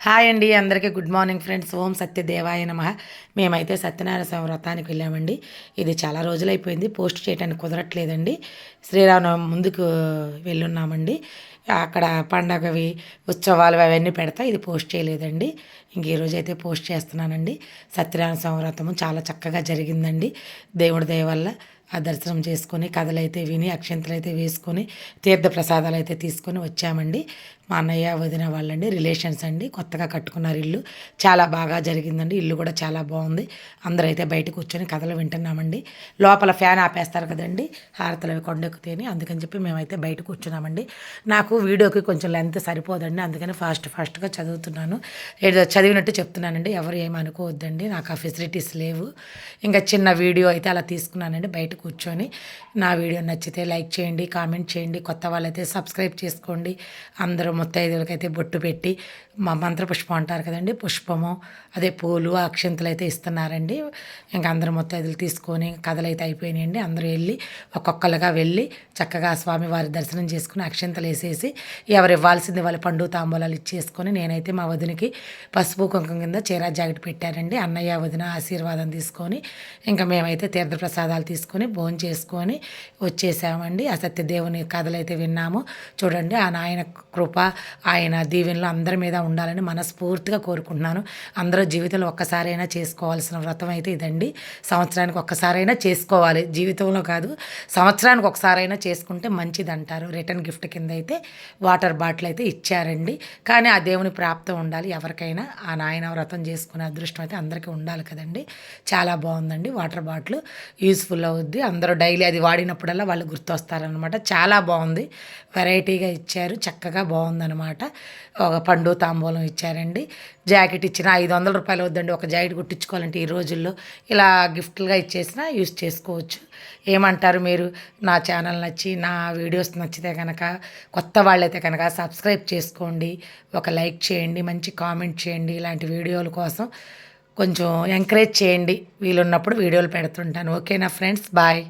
Hi అండి, అందరికీ good morning friends. ఓం సత్యదేవాయ నమః. మేమైతే సత్యనారాయణ స్వామి వ్రతానికి వెళ్ళామండి. ఇది చాలా రోజులైపోయింది, పోస్ట్ చేయడానికి కుదరట్లేదండి. శ్రీరామనవమి ముందుకు వెళ్ళున్నామండి. అక్కడ పండగవి ఉత్సవాలు అవన్నీ పెడతా ఇది పోస్ట్ చేయలేదండి. ఇంక ఈరోజు అయితే పోస్ట్ చేస్తున్నానండి. సత్యనారాయణ స్వామి వ్రతము చాలా చక్కగా జరిగిందండి. దేవుడి దయ వల్ల ఆ దర్శనం చేసుకొని కథలైతే విని అక్షంతలు అయితే వేసుకొని తీర్థ ప్రసాదాలు అయితే తీసుకొని వచ్చామండి. మా అన్నయ్య వదిన వాళ్ళండి, రిలేషన్స్ అండి. కొత్తగా కట్టుకున్నారు ఇల్లు. చాలా బాగా జరిగిందండి. ఇల్లు కూడా చాలా బాగుంది. అందరూ అయితే బయట కూర్చొని కథలు వింటున్నామండి. లోపల ఫ్యాన్ ఆపేస్తారు కదండి, హారతలు అవి కొండెక్కుతాయని, అందుకని చెప్పి మేమైతే బయట కూర్చున్నామండి. నాకు వీడియోకి కొంచెం లెంత్ సరిపోదండి, అందుకని ఫాస్ట్గా చదువుతున్నాను. ఏదో చదివినట్టు చెప్తున్నానండి, ఎవరు ఏమనుకోవద్దండి. నాకు ఆ ఫెసిలిటీస్ లేవు. ఇంకా చిన్న వీడియో అయితే అలా తీసుకున్నానండి బయట కూర్చొని. నా వీడియో నచ్చితే లైక్ చేయండి, కామెంట్ చేయండి. కొత్త వాళ్ళైతే సబ్స్క్రైబ్ చేసుకోండి. అందరూ ముత్తైదువులకైతే బొట్టు పెట్టి మా మంత్రపుష్పం అంటారు కదండి, పుష్పము అదే పూలు అక్షంతలు అయితే ఇస్తున్నారండి. ఇంకా అందరూ ముత్తైదులు తీసుకొని కథలు అయితే అయిపోయినాయండి. అందరూ వెళ్ళి ఒక్కొక్కరుగా వెళ్ళి చక్కగా స్వామివారి దర్శనం చేసుకుని అక్షంతలు వేసేసి ఎవరు ఇవ్వాల్సింది వాళ్ళు పండు తాంబూలాలు ఇచ్చేసుకొని, నేనైతే మా వదినకి పసుపు కుంకుమ కింద చీర జాకెట్ పెట్టారండి. అన్నయ్య వదిన ఆశీర్వాదం తీసుకొని ఇంకా మేమైతే తీర్థప్రసాదాలు తీసుకొని భోజనం చేసుకొని వచ్చేసామండి. ఆ సత్యదేవుని కథలు అయితే విన్నాము. చూడండి, ఆ నాయన కృప ఆయన దీవెనలు అందరి మీద ఉండాలని మనస్ఫూర్తిగా కోరుకుంటున్నాను. అందరూ జీవితంలో ఒక్కసారైనా చేసుకోవాల్సిన వ్రతం అయితే ఇదండి. సంవత్సరానికి ఒక్కసారైనా చేసుకోవాలి, జీవితంలో కాదు, సంవత్సరానికి ఒకసారైనా చేసుకుంటే మంచిది అంటారు. రిటర్న్ గిఫ్ట్ కింద అయితే వాటర్ బాటిల్ అయితే ఇచ్చారండి. కానీ ఆ దేవుని ప్రాప్తం ఉండాలి ఎవరికైనా. ఆ నాయన వ్రతం చేసుకునే అదృష్టం అయితే అందరికీ ఉండాలి కదండి. చాలా బాగుందండి. వాటర్ బాటిల్ యూస్ఫుల్ అవుద్ది. అందరూ డైలీ అది వాడినప్పుడల్లా వాళ్ళు గుర్తొస్తారనమాట. చాలా బాగుంది, వెరైటీగా ఇచ్చారు, చక్కగా బాగుందనమాట. ఒక పండు తాంబూలం ఇచ్చారండి. జాకెట్ ఇచ్చిన 500 రూపాయలు వద్దండి ఒక జాకెట్ కుట్టించుకోవాలంటే ఈ రోజుల్లో. ఇలా గిఫ్ట్లుగా ఇచ్చేసినా యూస్ చేసుకోవచ్చు. ఏమంటారు మీరు? నా ఛానల్ నచ్చి నా వీడియోస్ నచ్చితే కనుక, కొత్త వాళ్ళైతే కనుక సబ్స్క్రైబ్ చేసుకోండి, ఒక లైక్ చేయండి, మంచి కామెంట్ చేయండి. ఇలాంటి వీడియోల కోసం కొంచెం ఎంకరేజ్ చేయండి. వీలున్నప్పుడు వీడియోలు పెడుతుంటాను. ఓకేనా ఫ్రెండ్స్? బాయ్.